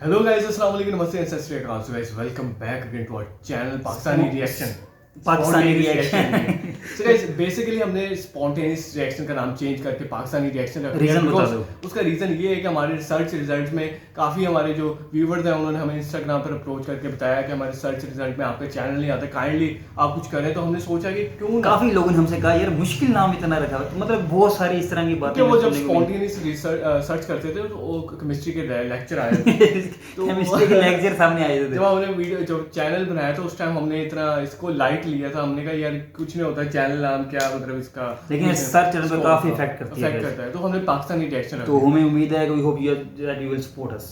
Hello guys, अस्सलाम वालेकुम, नमस्ते and Sat Sri Akal. So guys, welcome back again to our channel Pakistani reaction. Pakistani reaction. So guys, basically हमने spontaneous reaction का नाम चेंज करके पाकिस्तानी रिएक्शन रख दिया। रीजन बता दो। उसका रीजन ये है कि हमारे रिसर्च रिजल्ट में काफ़ी हमारे जो व्यूवर्स हैं उन्होंने हमें इंस्टाग्राम पर अप्रोच करके बताया कि हमारे सर्च रिजल्ट में आपका चैनल नहीं आता, काइंडली आप कुछ करें। तो हमने सोचा कि क्यों ना, काफी लोगों ने हमसे कहा यार मुश्किल नाम इतना रखा है, मतलब बहुत सारी इस तरह की बातें। वो जब स्पॉन्टेनियस सर्च करते थे तो वो केमिस्ट्री के लेक्चर आए थे तो केमिस्ट्री के लेक्चर सामने आए थे। जब हमने वीडियो जो चैनल बनाया था उस टाइम हमने इतना इसको लाइट लिया था। हमने कहा यार कुछ नहीं होता, चैनल नाम क्या, मतलब इसका लेकिन सर्च चैनल पे काफी इफेक्ट करती है। तो हमने पाकिस्तानी रिएक्शन तो हमें उम्मीद है कि we hope you will support us.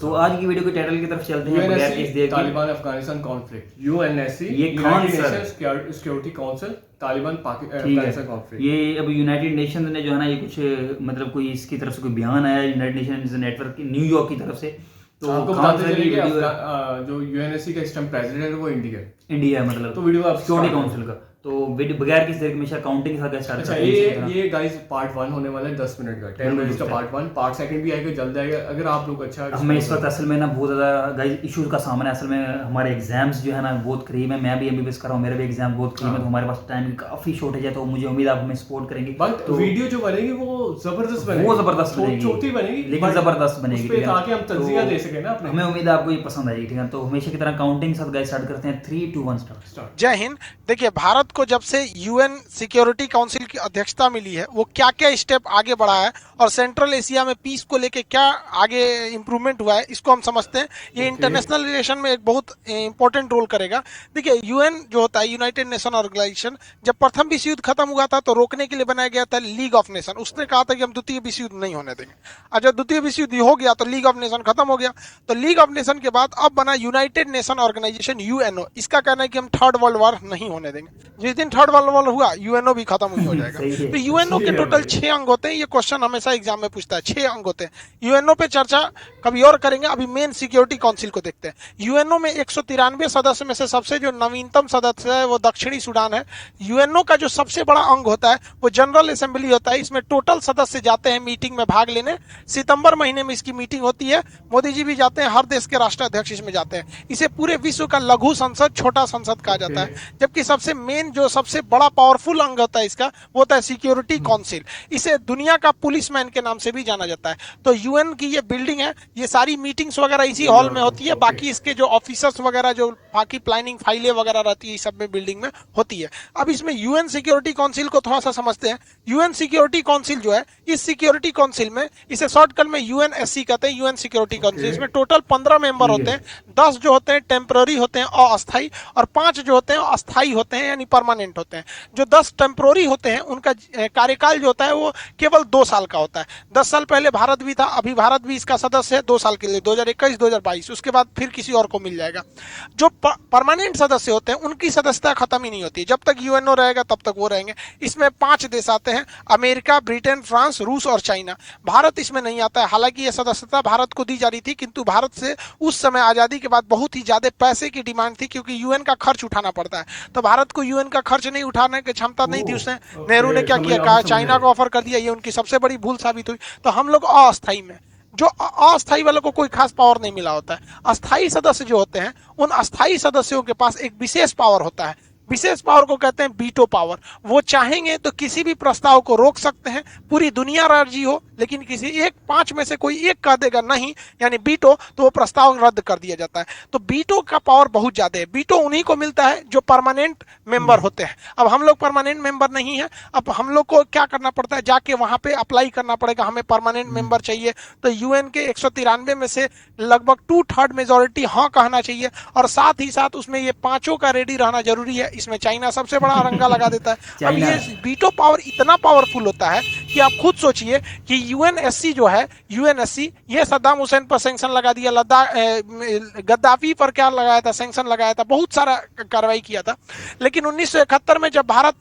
तो आज की वीडियो के टाइटल की तरफ चलते हैं बगैर किसी देर के। तालिबान अफगानिस्तान कॉन्फ्लिक्ट, यूएनएससी, ये United Nations security council, Taliban Afghanistan conflict. ये अब यूनाइटेड नेशन ने जो है ना, ये कुछ मतलब कोई इसकी तरफ से कोई बयान आया यूनाइटेड नेशन नेटवर्क न्यूयॉर्क की तरफ से। तो आपको बताते चलिए कि जो यूएनएससी का इस टाइम प्रेसिडेंट है वो इंडिया है, मतलब तो वीडियो आप सिक्योरिटी काउंसिल का। तो वीडियो बगैर किसी देर के हमेशा काउंटिंग के साथ स्टार्ट अच्छा, करते हैं। ये गाइस पार्ट 1 होने वाला है 10 मिनट का, 10 मिनट का पार्ट 1। पार्ट सेकंड भी आएगा, जल्द आएगा। अगर आप लोग अच्छा हमें इस वक्त असल में ना बहुत ज़्यादा गाइस इश्यूज का सामना है। असल में हमारे एग्जाम्स जो है ना बहुत करीब है। मैं भी एमबीबीएस कर रहा हूँ, मेरे भी एग्जाम बहुत करीब है। तो हमारे पास टाइम की काफ़ी शॉर्टेज है। तो मुझे उम्मीद है आप हमें सपोर्ट करेंगे। तो वीडियो जो बनेगी वो जबरदस्त बनेगी, वो जबरदस्त बनेगी, छोटी बनेगी लेकिन जबरदस्त बनेगी, ठीक है। ताकि हम तज्जिया दे सकें ना अपने। हमें उम्मीद है आपको ये पसंद आएगी, ठीक है। तो हमेशा की तरह काउंटिंग के साथ गाइस स्टार्ट करते हैं। 3 2 1 स्टार्ट। जय हिंद। देखिए, भारत को जब से यूएन सिक्योरिटी काउंसिल की अध्यक्षता मिली है वो क्या क्या स्टेप आगे बढ़ा है और सेंट्रल एशिया में पीस को लेके क्या आगे इंप्रूवमेंट हुआ है, इसको हम समझते हैं। ये इंटरनेशनल रिलेशन में एक बहुत इंपॉर्टेंट रोल करेगा। देखिए, यूएन जो होता है, यूनाइटेड नेशन ऑर्गेनाइजेशन, जब प्रथम विश्व युद्ध खत्म हुआ था तो रोकने के लिए बनाया गया था लीग ऑफ नेशन। उसने कहा था कि हम द्वितीय विश्व युद्ध नहीं होने देंगे। और जब द्वितीय विश्व युद्ध हो गया तो लीग ऑफ नेशन खत्म हो गया। तो लीग ऑफ नेशन के बाद अब बना यूनाइटेड नेशन ऑर्गेनाइजेशन, यूएनओ। इसका कहना है कि हम थर्ड वर्ल्ड वॉर नहीं होने देंगे। जिस दिन थर्ड वर्ल्ड वॉर हुआ यूएनओ भी खत्म ही हो जाएगा। तो यूएनओ के टोटल 6 अंग होते हैं। ये क्वेश्चन हमेशा एग्जाम में पूछता है, 6 अंग होते हैं। यूएनओ पे चर्चा कभी और करेंगे, अभी मेन सिक्योरिटी काउंसिल को देखते हैं। यूएनओ में 193 सदस्य में से सबसे जो नवीनतम सदस्य है वो दक्षिणी सूडान है। यूएनओ का जो सबसे बड़ा अंग होता है वो जनरल असेंबली होता है। इसमें टोटल सदस्य जाते हैं मीटिंग में भाग लेने। सितंबर महीने में इसकी मीटिंग होती है। मोदी जी भी जाते हैं, हर देश के राष्ट्राध्यक्ष इसमें जाते हैं। इसे पूरे विश्व का लघु संसद, छोटा संसद कहा जाता है। जबकि सबसे मेन जो सबसे बड़ा पावरफुल अंग होता है इसका वो होता है सिक्योरिटी काउंसिल। इसे दुनिया का पुलिसमैन के नाम से भी जाना जाता है। तो यूएन की ये बिल्डिंग है, ये सारी मीटिंग्स वगैरह इसी हॉल में होती है। बाकी इसके जो ऑफिसर्स वगैरह, जो बाकी प्लानिंग फाइलें वगैरह रहती है, सब में बिल्डिंग में होती है। अब इसमें यूएन सिक्योरिटी काउंसिल को थोड़ा सा समझते हैं। यूएन सिक्योरिटी काउंसिल जो है, इस सिक्योरिटी काउंसिल में, इसे शॉर्टकट में यूएनएससी कहते हैं, यूएन सिक्योरिटी काउंसिल। इसमें टोटल 15 मेंबर होते हैं। 10 जो होते हैं टेम्पररी होते हैं, अस्थायी, और 5 जो होते हैं अस्थायी होते हैं, यानी परमानेंट होते हैं। जो 10 टेम्पररी होते हैं उनका कार्यकाल जो होता है वो केवल 2 साल का होता है। 10 साल पहले भारत भी था, अभी भारत भी इसका सदस्य है 2 साल के लिए, 2021-2022। उसके बाद फिर किसी और को मिल जाएगा। जो परमानेंट सदस्य होते हैं उनकी सदस्यता खत्म ही नहीं होती। जब तक यूएनओ रहेगा तब तक वो रहेंगे। इसमें 5 देश आते हैं, अमेरिका, ब्रिटेन, फ्रांस, रूस और चाइना। भारत इसमें नहीं आता है। हालांकि यह सदस्यता भारत को दी जा रही थी, किंतु भारत से उस समय आजादी के बाद बहुत ही ज्यादा पैसे की डिमांड थी, क्योंकि यूएन का खर्च उठाना पड़ता है। तो भारत को यूएन का खर्च नहीं उठाने की क्षमता नहीं थी उसने। नेहरू ने क्या किया, कहा चाइना को ऑफर कर दिया। ये उनकी सबसे बड़ी भूल साबित हुई। तो हम लोग अस्थायी में, जो अस्थायी वालों को कोई खास पावर नहीं मिला होता है। अस्थायी सदस्य जो होते हैं उन अस्थायी सदस्यों के पास एक विशेष पावर होता है। विशेष पावर को कहते हैं वीटो पावर। वो चाहेंगे तो किसी भी प्रस्ताव को रोक सकते हैं, पूरी दुनिया राजी हो, लेकिन किसी एक 5 में से कोई एक कह देगा नहीं, यानी वीटो, तो वो प्रस्ताव रद्द कर दिया जाता है। तो वीटो का पावर बहुत ज्यादा है। वीटो उन्हीं को मिलता है जो परमानेंट मेंबर होते हैं। अब हम लोग परमानेंट मेंबर नहीं है। अब हम लोग को क्या करना पड़ता है, जाके वहां पे अप्लाई करना पड़ेगा, हमें परमानेंट मेंबर चाहिए। तो यूएन के 193 में से लगभग 2/3 मेजोरिटी हाँ कहना चाहिए, और साथ ही साथ उसमें ये 5 का रेडी रहना जरूरी है। इसमें चाइना सबसे बड़ा रंगा लगा देता है। अब ये वीटो पावर इतना पावरफुल होता है कि आप खुद सोचिए कि यूएनएससी जो है, यूएनएससी, ये सद्दाम हुसैन पर सैंक्शन लगा दिया, लद्दाख, गद्दाफी पर क्या लगाया था, सैंक्शन लगाया था, बहुत सारा कार्रवाई किया था। लेकिन 1971 में जब भारत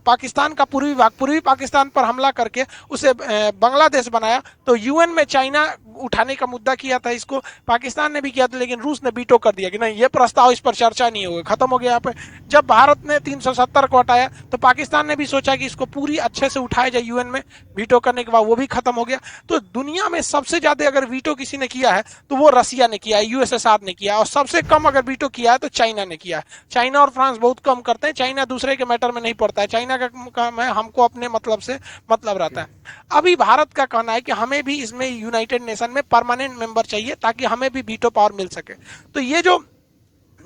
पाकिस्तान का पूर्वी पाकिस्तान पर हमला करके उसे बांग्लादेश बनाया, तो यूएन में चाइना उठाने का मुद्दा किया था, इसको पाकिस्तान ने भी किया था, लेकिन रूस ने वीटो कर दिया कि नहीं ये प्रस्ताव, इस पर चर्चा नहीं होगी, खत्म हो गया यहाँ पे। जब भारत ने 370 को हटाया तो पाकिस्तान ने भी सोचा कि इसको पूरी अच्छे से उठाया जाए यूएन में, वीटो करने के बाद वो भी खत्म हो गया। तो दुनिया में सबसे ज्यादा अगर वीटो किसी ने किया है तो वो रसिया ने किया है, यूएसएसआर ने किया है, और सबसे कम अगर वीटो किया है तो चाइना ने किया है। चाइना और फ्रांस बहुत कम करते हैं, चाइना दूसरे के मैटर में नहीं पड़ता है, चाइना का काम है हमको अपने मतलब से मतलब रहता है। अभी भारत का कहना है कि हमें भी इसमें यूनाइटेड नेशन में परमानेंट मेंबर चाहिए ताकि हमें भी वीटो पावर मिल सके। तो ये जो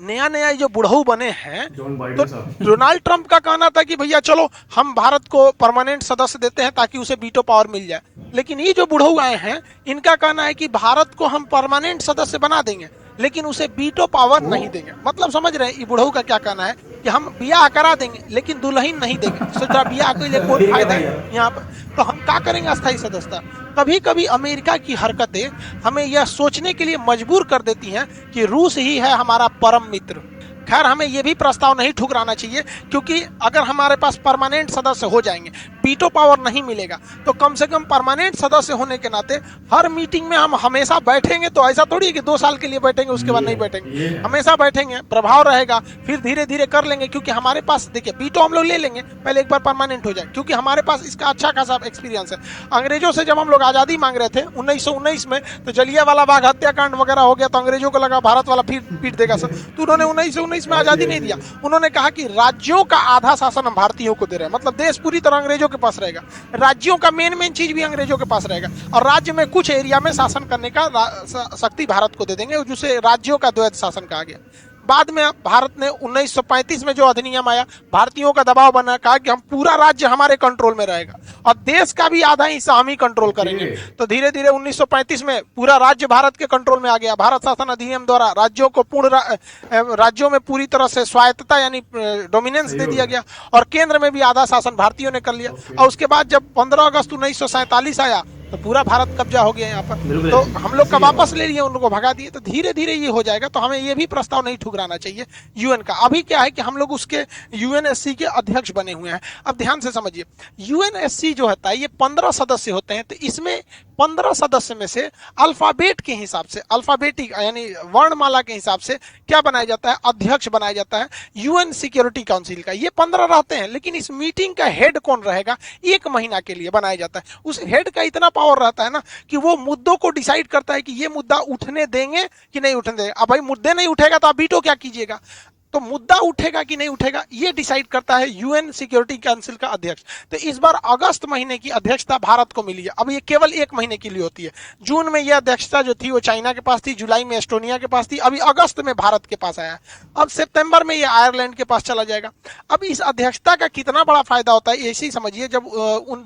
नया जो बुढ़ऊ बने हैं, तो डोनाल्ड ट्रंप का कहना था कि भैया चलो हम भारत को परमानेंट सदस्य देते हैं ताकि उसे वीटो पावर मिल जाए, लेकिन ये जो बुढ़ऊ आए हैं इनका कहना है कि भारत को हम परमानेंट सदस्य बना देंगे लेकिन उसे वीटो पावर नहीं देंगे। मतलब समझ रहे हैं ये बुढ़ऊ का क्या कहना है कि हम ब्याह करा देंगे लेकिन दुल्हन नहीं देंगे। सोचा ब्याह के लिए कोई फायदा है यहाँ पर, तो हम क्या करेंगे अस्थायी सदस्यता। कभी कभी अमेरिका की हरकतें हमें यह सोचने के लिए मजबूर कर देती हैं कि रूस ही है हमारा परम मित्र। खैर हमें यह भी प्रस्ताव नहीं ठुकराना चाहिए, क्योंकि अगर हमारे पास परमानेंट सदस्य हो जाएंगे, वीटो पावर नहीं मिलेगा, तो कम से कम परमानेंट सदस्य होने के नाते हर मीटिंग में हम हमेशा बैठेंगे। तो ऐसा थोड़ी है कि 2 साल के लिए बैठेंगे उसके बाद नहीं बैठेंगे, हमेशा बैठेंगे, प्रभाव रहेगा, फिर धीरे धीरे कर लेंगे। क्योंकि हमारे पास देखिए वीटो हम लोग ले लेंगे पहले एक बार परमानेंट हो जाए, क्योंकि हमारे पास इसका अच्छा खासा एक्सपीरियंस है। अंग्रेजों से जब हम लोग आजादी मांग रहे थे 1919 में, तो जलियांवाला बाग हत्याकांड वगैरह हो गया, तो अंग्रेजों को लगा भारत वाला फिर पीट देगा सर, तो उन्होंने 1919 में आजादी नहीं दिया। उन्होंने कहा कि राज्यों का आधा शासन हम भारतीयों को दे रहे हैं, मतलब देश पूरी तरह अंग्रेजों के पास रहेगा, राज्यों का मेन चीज भी अंग्रेजों के पास रहेगा, और राज्य में कुछ एरिया में शासन करने का शक्ति भारत को दे देंगे, जिसे राज्यों का द्वैध शासन कहा गया। बाद में भारत ने 1935 में जो अधिनियम आया, भारतीयों का दबाव बना, कहा कि हम पूरा राज्य हमारे कंट्रोल में रहेगा और देश का भी आधा हिस्सा हम ही कंट्रोल करेंगे। तो धीरे धीरे 1935 में पूरा राज्य भारत के कंट्रोल में आ गया। भारत शासन अधिनियम द्वारा राज्यों को राज्यों में पूरी तरह से स्वायत्तता यानी डोमिनेंस दे दिया गया, और केंद्र में भी आधा शासन भारतीयों ने कर लिया। और उसके बाद जब 15 अगस्त 1947 आया तो पूरा भारत कब्जा हो गया यहाँ पर, तो हम लोग का वापस ले लिए, उन लोगों को भगा दिए। तो धीरे धीरे ये हो जाएगा, तो हमें ये भी प्रस्ताव नहीं ठुकराना चाहिए यूएन का। अभी क्या है कि हम लोग उसके यूएनएससी के अध्यक्ष बने हुए हैं। अब ध्यान से समझिए, यूएनएससी जो होता है ये 15 सदस्य होते हैं, तो इसमें 15 सदस्य में से अल्फाबेट के हिसाब से, अल्फाबेटिक यानी वर्णमाला के हिसाब से क्या बनाया जाता है, अध्यक्ष बनाया जाता है यूएन सिक्योरिटी काउंसिल का। ये 15 रहते हैं, लेकिन इस मीटिंग का हेड कौन रहेगा 1 महीना के लिए बनाया जाता है। उस हेड का इतना पावर रहता है ना कि वो मुद्दों को डिसाइड करता है कि ये मुद्दा उठने देंगे कि नहीं उठने देंगे। अब भाई मुद्दे नहीं उठेगा तो आप वीटो क्या कीजिएगा, तो मुद्दा उठेगा कि नहीं उठेगा ये डिसाइड करता है यूएन सिक्योरिटी काउंसिल का अध्यक्ष। तो इस बार अगस्त महीने की अध्यक्षता भारत को मिली है। अब ये केवल 1 महीने के लिए होती है। जून में यह अध्यक्षता जो थी वो चाइना के पास थी, जुलाई में एस्टोनिया के पास थी, अभी अगस्त में भारत के पास आया है। अब सितंबर में यह आयरलैंड के पास चला जाएगा। अब इस अध्यक्षता का कितना बड़ा फायदा होता है ऐसे ही समझिए, जब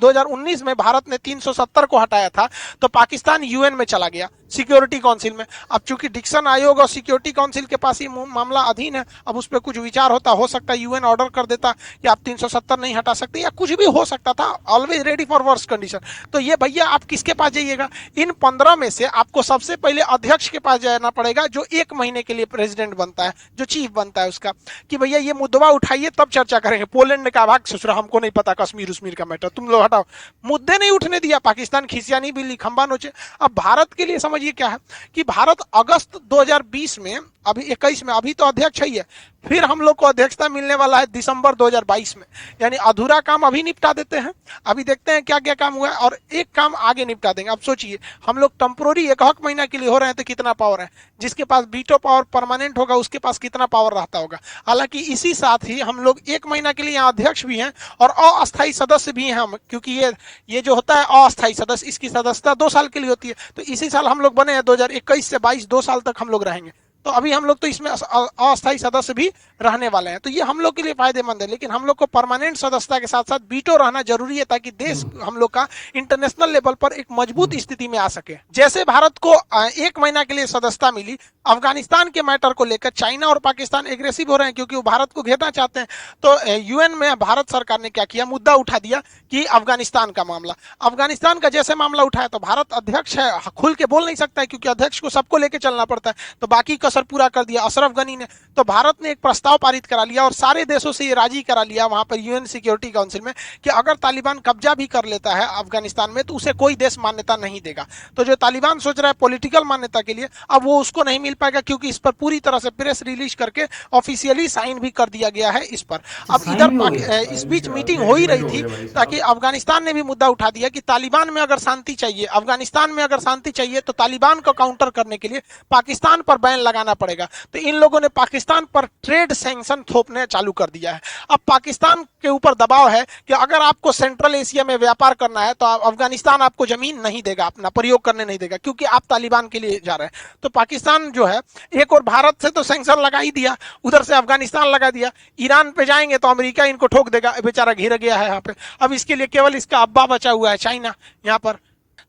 2019 में भारत ने 370 को हटाया था तो पाकिस्तान यूएन में चला गया सिक्योरिटी काउंसिल में। अब चूंकि डिक्सन आयोग और सिक्योरिटी काउंसिल के पास ही मामला अधीन है, अब उस पर कुछ विचार होता, हो सकता है यूएन ऑर्डर कर देता कि आप 370 नहीं हटा सकते, या कुछ भी हो सकता था। Always ready for worst condition. तो ये भैया आप किसके पास जाइएगा, इन 15 में से आपको सबसे पहले अध्यक्ष के पास जाना पड़ेगा, जो 1 महीने के लिए प्रेसिडेंट बनता है, जो चीफ बनता है उसका, कि भैया ये मुद्दा उठाइए तब चर्चा करेंगे। पोलैंड ने कहा भाग ससुरा, हमको नहीं पता कश्मीर उश्मीर का मैटर, तुम लोग हटाओ। मुद्दे नहीं उठने दिया, पाकिस्तान खिसिया नहीं, बिल्ली खंबा नोचे। अब भारत के लिए समझिए क्या है कि भारत अगस्त 2020 में, अभी 21 में, अभी तो अध्यक्ष ही है, फिर हम लोग को अध्यक्षता मिलने वाला है दिसंबर 2022 में। यानी अधूरा काम अभी निपटा देते हैं, अभी देखते हैं क्या क्या काम हुआ है, और एक काम आगे निपटा देंगे। अब सोचिए हम लोग टेम्पोररी 1 महीना के लिए हो रहे हैं तो कितना पावर है, जिसके पास वीटो पावर परमानेंट होगा उसके पास कितना पावर रहता होगा। हालांकि इसी साथ ही हम लोग 1 महीना के लिए यहाँ अध्यक्ष भी हैं और अस्थायी सदस्य भी हैं हम, क्योंकि ये जो होता है अस्थायी सदस्य, इसकी सदस्यता 2 साल के लिए होती है। तो इसी साल हम लोग बने हैं 2021 से 22, 2 साल तक हम लोग रहेंगे। तो अभी हम लोग तो इसमें अस्थायी सदस्य भी रहने वाले हैं, तो ये हम लोग के लिए फायदेमंद है। लेकिन हम लोग को परमानेंट सदस्यता के साथ साथ वीटो रहना जरूरी है, ताकि देश हम लोग का इंटरनेशनल लेवल पर एक मजबूत स्थिति में आ सके। जैसे भारत को 1 महीना के लिए सदस्यता मिली, अफगानिस्तान के मैटर को लेकर चाइना और पाकिस्तान एग्रेसिव हो रहे हैं, क्योंकि वो भारत को घेरना चाहते हैं। तो यूएन में भारत सरकार ने क्या किया, मुद्दा उठा दिया कि अफगानिस्तान का मामला, अफगानिस्तान का जैसे मामला उठाया तो भारत अध्यक्ष है, खुल के बोल नहीं सकता है, क्योंकि अध्यक्ष को सबको लेकर चलना पड़ता है। तो बाकी असर पूरा कर दिया अशरफ गनी ने। तो भारत ने एक प्रस्ताव पारित करा लिया और सारे देशों से ये राजी करा लिया वहां पर यूएन सिक्योरिटी काउंसिल में कि अगर तालिबान कब्जा भी कर लेता है अफगानिस्तान में तो उसे कोई देश मान्यता नहीं देगा। तो जो तालिबान सोच रहा है पॉलिटिकल मान्यता के लिए, अब वो उसको नहीं मिल पाएगा क्योंकि इस पर पूरी तरह से प्रेस रिलीज करके ऑफिशियली साइन भी कर दिया गया है इस पर। अब साइन इधर भी हो गया? इस बीच मीटिंग हो ही रही थी ताकि अफगानिस्तान ने भी मुद्दा उठा दिया कि तालिबान में अगर शांति चाहिए, अफगानिस्तान में अगर शांति चाहिए तो तालिबान को काउंटर करने के लिए पाकिस्तान पर बैन लगाना पड़ेगा। तो इन लोगों ने पाकिस्तान पर ट्रेड सैंक्शन थोपने चालू कर दिया है। अब पाकिस्तान के ऊपर दबाव है कि अगर आपको सेंट्रल एशिया में व्यापार करना है तो अफगानिस्तान आपको जमीन नहीं देगा, अपना प्रयोग करने नहीं देगा क्योंकि आप तालिबान के लिए जा रहे हैं। तो पाकिस्तान जो है एक और भारत से तो सैंक्शन लगा ही दिया, उधर से अफगानिस्तान लगा दिया, ईरान पे जाएंगे तो अमेरिका इनको ठोक देगा, बेचारा घिर गया है यहाँ पे। अब इसके लिए केवल इसका अब्बा बचा हुआ है चाइना। यहाँ पर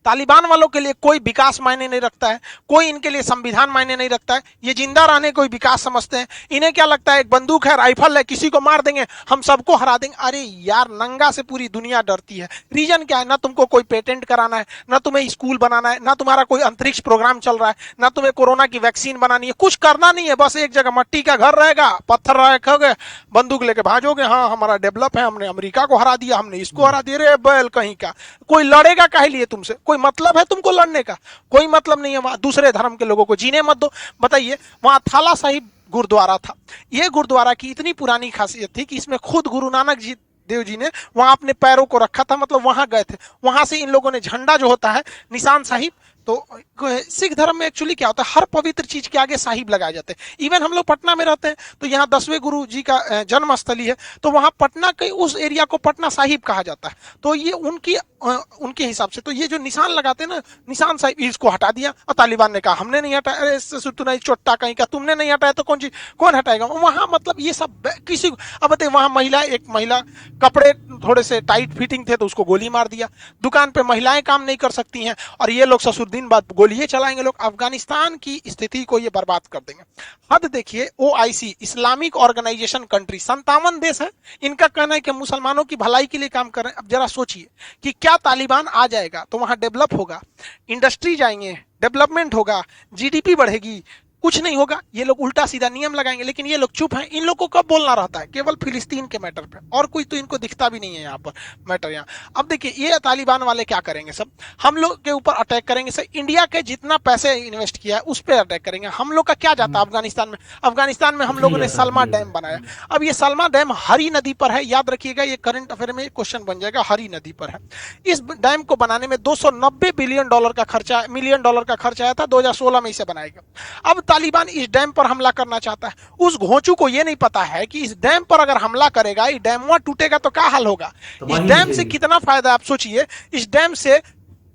तालिबान वालों के लिए कोई विकास मायने नहीं रखता है, कोई इनके लिए संविधान मायने नहीं रखता है, ये जिंदा रहने कोई विकास समझते हैं। इन्हें क्या लगता है एक बंदूक है, राइफल है, किसी को मार देंगे हम सबको हरा देंगे। अरे यार नंगा से पूरी दुनिया डरती है। रीजन क्या है? ना तुमको कोई पेटेंट कराना है, ना तुम्हें स्कूल बनाना है, ना तुम्हारा कोई अंतरिक्ष प्रोग्राम चल रहा है, ना तुम्हें कोरोना की वैक्सीन बनानी है, कुछ करना नहीं है। बस एक जगह मट्टी का घर रहेगा, पत्थर रखोगे, बंदूक लेके भाजोगे, हाँ हमारा डेवलप है, हमने अमेरिका को हरा दिया, हमने इसको हरा दिया। रे बैल कहीं का, कोई लड़ेगा काहे लिए तुमसे? कोई मतलब है तुमको लड़ने का? कोई मतलब नहीं है। वहां दूसरे धर्म के लोगों को जीने मत दो। बताइए वहां थाला साहिब गुरुद्वारा था, ये गुरुद्वारा की इतनी पुरानी खासियत थी कि इसमें खुद गुरु नानक जी देव जी ने वहां अपने पैरों को रखा था, मतलब वहां गए थे। वहां से इन लोगों ने झंडा जो होता है निशान साहिब, तो सिख धर्म में एक्चुअली क्या होता है, हर पवित्र चीज के आगे साहिब लगाए जाते हैं। इवन हम लोग पटना में रहते हैं तो यहाँ 10वें गुरु जी का जन्मस्थली है, तो वहां पटना के उस एरिया को पटना साहिब कहा जाता है। तो ये उनके हिसाब से तो ये जो निशान लगाते हैं ना, निशान साहिब, इसको हटा दिया और तालिबान ने कहा हमने नहीं हटाया। अरे सुतुनाई चोट्टा कहीं का, तुमने नहीं हटाया तो कौन हटाएगा वहां? मतलब ये सब किसी को। अब बताइए वहां एक महिला कपड़े थोड़े से टाइट फिटिंग थे तो उसको गोली मार दिया। दुकान पे महिलाएं काम नहीं कर सकती हैं और ये लोग ससुर दिन बाद गोलियां चलाएंगे लोग। अफगानिस्तान की स्थिति को ये बर्बाद कर देंगे। हद देखिए, OIC इस्लामिक ऑर्गेनाइजेशन कंट्री 57 देश है, इनका कहना है कि मुसलमानों की भलाई के लिए काम कर रहे हैं। अब जरा सोचिए कि क्या तालिबान आ जाएगा तो वहां डेवलप होगा, इंडस्ट्री जाएंगे, डेवलपमेंट होगा, GDP बढ़ेगी? कुछ नहीं होगा। ये लोग उल्टा सीधा नियम लगाएंगे, लेकिन ये लोग चुप हैं। इन लोग को कब बोलना रहता है? केवल फिलिस्तीन के मैटर पे, और कोई तो इनको दिखता भी नहीं है यहाँ पर मैटर। यहाँ अब देखिए ये तालिबान वाले क्या करेंगे, सब हम लोग के ऊपर अटैक करेंगे। सर इंडिया के जितना पैसे इन्वेस्ट किया है उस पर अटैक करेंगे। हम लोग का क्या जाता है अफगानिस्तान में? अफगानिस्तान में हम लोगों ने सलमा डैम बनाया। अब ये सलमा डैम हरी नदी पर है, याद रखिएगा, ये करंट अफेयर में क्वेश्चन बन जाएगा, हरी नदी पर है। इस डैम को बनाने में $290 बिलियन का खर्चा, मिलियन डॉलर का खर्चा आया था, 2016 में इसे बनाया गया। अब तालिबान इस डैम पर हमला करना चाहता है। उस घोंचू को यह नहीं पता है कि इस डैम पर अगर हमला करेगा, इस डैम टूटेगा तो क्या हाल होगा। इस डैम से कितना फायदा आप सोचिए। इस डैम से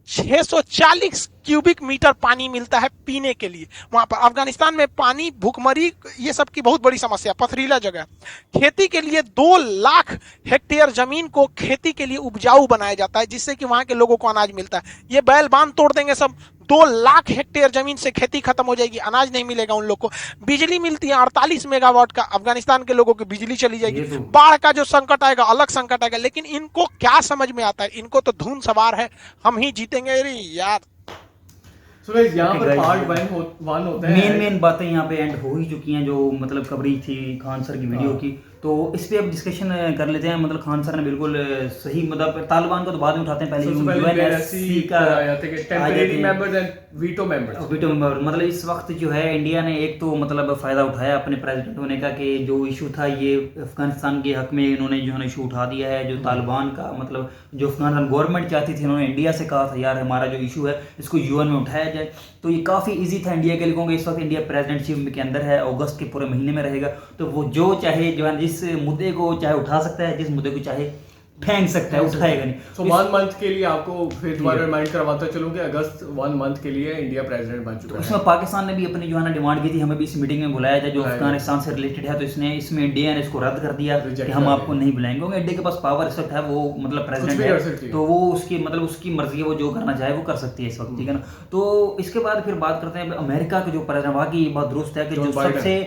640 क्यूबिक मीटर पानी मिलता है पीने के लिए। वहां पर अफगानिस्तान में पानी, भूखमरी, ये सब की बहुत बड़ी समस्या, पथरीला जगह। खेती के लिए 2 लाख हेक्टेयर जमीन को खेती के लिए उपजाऊ बनाया जाता है, जिससे कि वहां के लोगों को अनाज मिलता है। ये बैल बांध तोड़ देंगे सब, 2 लाख हेक्टेयर जमीन से खेती खत्म हो जाएगी, अनाज नहीं मिलेगा उन लोग को। बिजली मिलती है 48 मेगावाट का, अफगानिस्तान के लोगों की बिजली चली जाएगी। बाढ़ का जो संकट आएगा, अलग संकट आएगा। लेकिन इनको क्या समझ में आता है? इनको तो धुन सवार है, हम ही जीतेंगे। अरे यार So guys, यहाँ पर पार्ट 1 होता है। मेन बातें यहाँ पे एंड हो ही चुकी हैं, जो मतलब कवरेज थी खान सर की वीडियो की, तो इस पे अब डिस्कशन कर लेते हैं। मतलब खान सर ने बिल्कुल सही, मतलब तालिबान को तो बाद में उठाते हैं, पहले UNSC का temporary members and veto members. मतलब इस वक्त जो है इंडिया ने एक तो मतलब फायदा उठाया अपने प्रेसिडेंट होने का, कि जो इशू था ये अफगानिस्तान के हक में इन्होंने जो है इशू उठा दिया है। जो तालिबान का मतलब जो अफगानिस्तान गवर्नमेंट चाहती थी, इन्होंने इंडिया से कहा था यार हमारा जो इशू है इसको UN में उठाया जाए। तो ये काफ़ी ईजी था इंडिया के लिए, क्योंकि इस वक्त इंडिया प्रेसिडेंटशिप के अंदर है, अगस्त के पूरे महीने में रहेगा। तो वो जो चाहे जो है जिस मुद्दे को चाहे उठा सकता है, जिस मुद्दे को चाहे फेंक सकता है, उठाएगा नहीं। So 1 मंथ के लिए आपको फिर दोबारा रिमाइंड करवाता चलूं कि अगस्त 1 मंथ के लिए इंडिया प्रेसिडेंट बन चुका है। उसमें पाकिस्तान ने भी अपनी जो है ना डिमांड की थी, हमें भी इस मीटिंग में बुलाया जाए जो अफगानिस्तान से रिलेटेड है, तो इसमें इंडिया ने इसको रद्द कर दिया कि हम आपको नहीं बुलाएंगे, क्योंकि इंडिया के पास पावर इस वक्त है, वो मतलब प्रेसिडेंट है, तो वो उसकी मतलब उसकी मर्जी है, वो जो करना चाहे वो कर सकती है इस वक्त, ठीक है ना। तो इसके बाद फिर बात करते हैं अमेरिका के जो प्रेसिडेंट, वहाँ की बात दुरुस्त है कि जो सबसे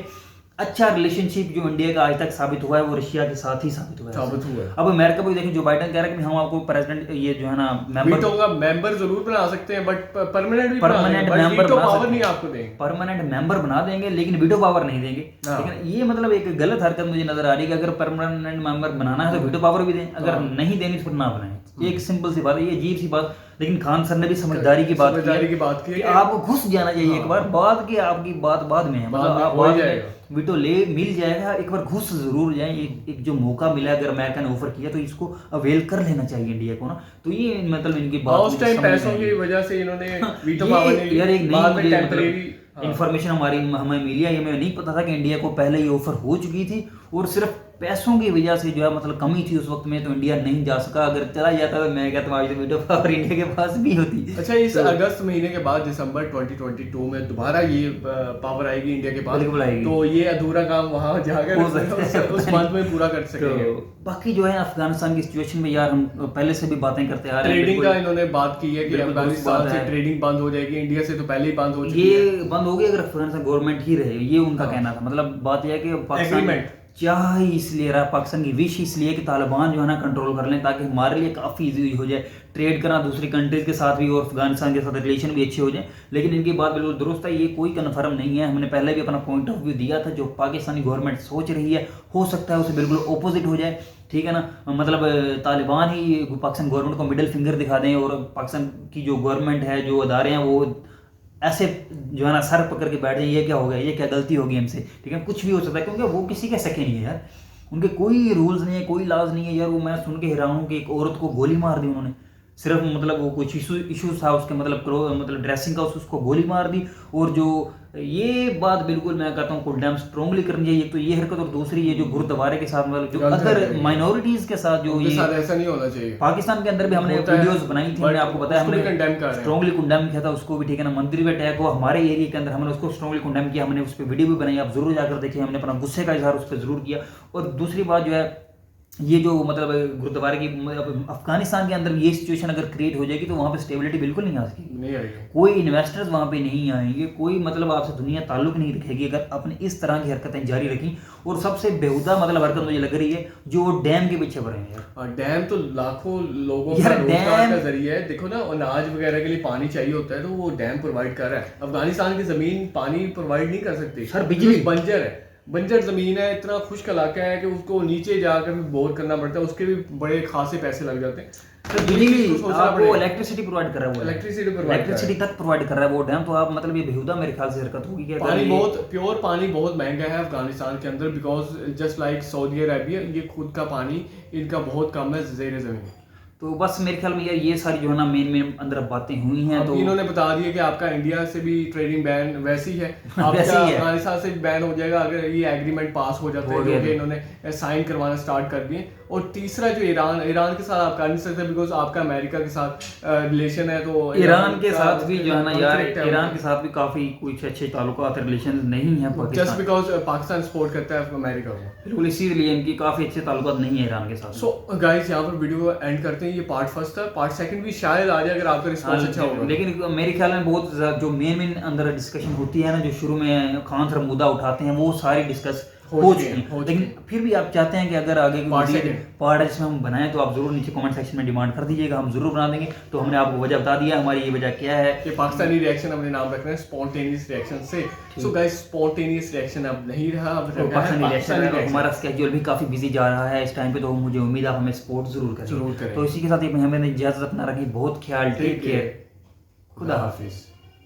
अच्छा रिलेशनशिप जो इंडिया का आज तक साबित हुआ है वो रशिया के साथ ही साबित हुआ है। साबित हुआ है। अब अमेरिका भी देखें, जो बाइडेन कह रहा है कि हम आपको प्रेसिडेंट ये जो है ना मेंबर जरूर बना सकते हैं, but permanent member veto power नहीं आपको देंगे। परमानेंट मेंबर बना देंगे लेकिन वीटो पावर नहीं देंगे। लेकिन ये मतलब एक गलत हरकत मुझे नजर आ रही है कि अगर परमानेंट मेंबर बनाना है तो वीटो पावर भी दें, अगर नहीं देनी तो फिर ना बनाएं। एक सिंपल सी बात है, ये अजीब सी बात। लेकिन खान सर ने भी समझदारी की बात की कि आपको घुस जाना चाहिए एक बार, बाद की आपकी बात बाद में है, मतलब आप बाद में वीटो ले मिल जाएगा, एक बार घुस जरूर जाए। एक जो मौका मिला अगर अमेरिका ने ऑफर किया तो इसको अवेल कर लेना चाहिए इंडिया को ना। तो ये मतलब इनकी बात उस टाइम पैसों की वजह से इन्होंने वीटो पावर नहीं ली। यार एक बाद में नई टेम्परेरी इन्फॉर्मेशन हमें मिली है, ये हमें नहीं पता था कि इंडिया को पहले ये ऑफर हो चुकी थी और सिर्फ पैसों की वजह से जो है मतलब कमी थी उस वक्त में, तो इंडिया नहीं जा सका। अगर चला जाता तो मैं कहता हूँ वीटो पावर इंडिया के पास भी होती। अच्छा, इस अगस्त महीने के बाद दिसंबर 2022 में दोबारा ये पावर आएगी इंडिया के पास, तो ये अधूरा काम वहां जाकर उस मंथ में पूरा कर सकेंगे। बाकी जो है अफगानिस्तान की सिचुएशन में यार हम पहले से भी बातें करते आ रहे हैं। ट्रेडिंग का इन्होंने बात की है कि अफगानिस्तान से ट्रेडिंग बंद हो जाएगी, इंडिया से तो पहले ही बंद हो चुकी है। ये बंद होगी अगर अफगानिस्तान गवर्नमेंट ही रहे, ये उनका कहना था। मतलब बात यह है कि पाकिस्तान चाह इसलिए रहा, पाकिस्तान की विश इसलिए कि तालिबान जो है ना कंट्रोल कर लें, ताकि हमारे लिए काफ़ी इजी हो जाए ट्रेड करना दूसरी कंट्रीज के साथ भी और अफगानिस्तान के साथ रिलेशन भी अच्छे हो जाए। लेकिन इनकी बात बिल्कुल दुरुस्त है, ये कोई कन्फर्म नहीं है। हमने पहले भी अपना पॉइंट ऑफ व्यू दिया था, जो पाकिस्तानी गवर्नमेंट सोच रही है हो सकता है उसे बिल्कुल ऑपोजिट हो जाए, ठीक है ना। मतलब तालिबान ही पाकिस्तान गवर्नमेंट को मिडिल फिंगर दिखा दें और पाकिस्तान की जो गवर्नमेंट है, जो अदारे हैं, वो ऐसे जो है ना सर पकड़ के बैठ जाए, ये क्या हो गया, ये क्या गलती होगी हमसे, ठीक है। कुछ भी हो सकता है क्योंकि वो किसी के सके नहीं है यार, उनके कोई रूल्स नहीं है, कोई लॉज नहीं है यार। वो मैं सुन के हैरान हूँ कि एक औरत को गोली मार दी उन्होंने, सिर्फ मतलब वो कुछ इशू था उसके मतलब ड्रेसिंग का, उसको गोली मार दी। और जो ये बात बिल्कुल मैं कहता हूँ कोल्डम स्ट्रॉन्गली करनी चाहिए, तो ये हरकत। और दूसरी ये जो गुरुद्वारे के साथ मतलब जो अदर माइनॉरिटीज के साथ जो ये ऐसा नहीं होना चाहिए। पाकिस्तान के अंदर भी हमने वीडियोस बनाई थी, मैंने आपको बताया, हमने स्ट्रॉन्गली कंडेम किया था उसको भी, ठीक है ना। मंदिर में अटैक हुआ हमारे एरिया के अंदर, हमने उसको स्ट्रॉन्गली कंडेम किया, हमने उस पर वीडियो भी बनाई, आप जरूर जाकर देखिए। हमने अपना गुस्से का इजहार उस पर जरूर किया। और दूसरी बात जो है ये जो मतलब गुरुद्वारे की अफगानिस्तान के अंदर ये सिचुएशन अगर क्रिएट हो जाएगी तो वहाँ पे स्टेबिलिटी बिल्कुल नहीं आ सकेगी, नहीं आएगी। कोई इन्वेस्टर्स वहाँ पे नहीं आएंगे, कोई मतलब आपसे दुनिया ताल्लुक नहीं रखेगी अगर आपने इस तरह की हरकतें जारी रखी। और सबसे बेहुदा मतलब हरकत मुझे लग रही है जो डैम के पीछे पड़े हैं यार। डैम तो लाखों लोगों का रोजगार का जरिया है। देखो ना, अनाज वगैरह के लिए पानी चाहिए होता है तो वो डैम प्रोवाइड कर रहा है। अफगानिस्तान की जमीन पानी प्रोवाइड नहीं कर सकती सर, बिजली बंजर है, बंजर जमीन है, इतना खुश्क इलाका है कि उसको नीचे जाकर भी बोर करना पड़ता है, उसके भी बड़े खासे पैसे लग जाते हैं। तो बिजली आपको इलेक्ट्रिसिटी प्रोवाइड कर रहा है, वो इलेक्ट्रिसिटी तक प्रोवाइड कर रहा है वो डैम। तो आप मतलब ये बेहुदा मेरे ख्याल से हरकत होगी। पानी बहुत प्योर पानी बहुत महंगा है अफगानिस्तान के अंदर, because just like Saudi Arabia, ये खुद का पानी इनका बहुत कम है ज़ेर ज़मीन। तो बस मेरे ख्याल में यार ये सारी जो है ना मेन अंदर बातें हुई हैं। तो इन्होंने बता दिया कि आपका इंडिया से भी ट्रेडिंग बैन वैसी है, आपका अफगानिस्तान से भी बैन हो जाएगा अगर ये एग्रीमेंट पास हो जाता है, जो कि इन्होंने साइन करवाना स्टार्ट कर दिए। और तीसरा जो ईरान के साथ आप कर नहीं सकते बिकॉज आपका अमेरिका के साथ रिलेशन है, तो ईरान के साथ भी जो है ना यार, ईरान के साथ भी काफी कुछ अच्छे ताल्लुकात रिलेशन नहीं है जस्ट बिकॉज पाकिस्तान सपोर्ट करता है अमेरिका को, बिल्कुल इसीलिए इनकी काफी अच्छे ताल्लुकात नहीं है ईरान के साथ। सो गाइस यहाँ पर वीडियो एंड करते हैं। ये पार्ट फर्स्ट था, पार्ट सेकंड भी शायद आ जाए अगर आपका रिस्पांस अच्छा होगा। लेकिन मेरे ख्याल में बहुत जो मेन अंदर डिस्कशन होती है ना, जो शुरू में खान सर मुद्दा उठाते हैं वो सारी डिस्कस हो चुकी है। लेकिन फिर भी आप चाहते हैं कि अगर आगे पार्ट जिसमें हम बनाएं तो आप जरूर नीचे कमेंट सेक्शन में डिमांड कर दीजिएगा, हम जरूर बना देंगे। तो हमने आपको वजह बता दिया, हमारी ये वजह क्या है कि पाकिस्तानी रिएक्शन हमने नाम रखना है स्पॉन्टेनियस रिएक्शन से। सो गाइस स्पॉन्टेनियस रिएक्शन अब नहीं रहा, अब पाकिस्तानी रिएक्शन। हमारा स्केड्यूल भी काफी बिजी जा रहा है इस टाइम पे, तो मुझे उम्मीद है आप हमें सपोर्ट जरूर करें। तो इसी के साथ हमें इजाजत अपना रखी, बहुत ख्याल, टेक केयर, खुदा हाफिज।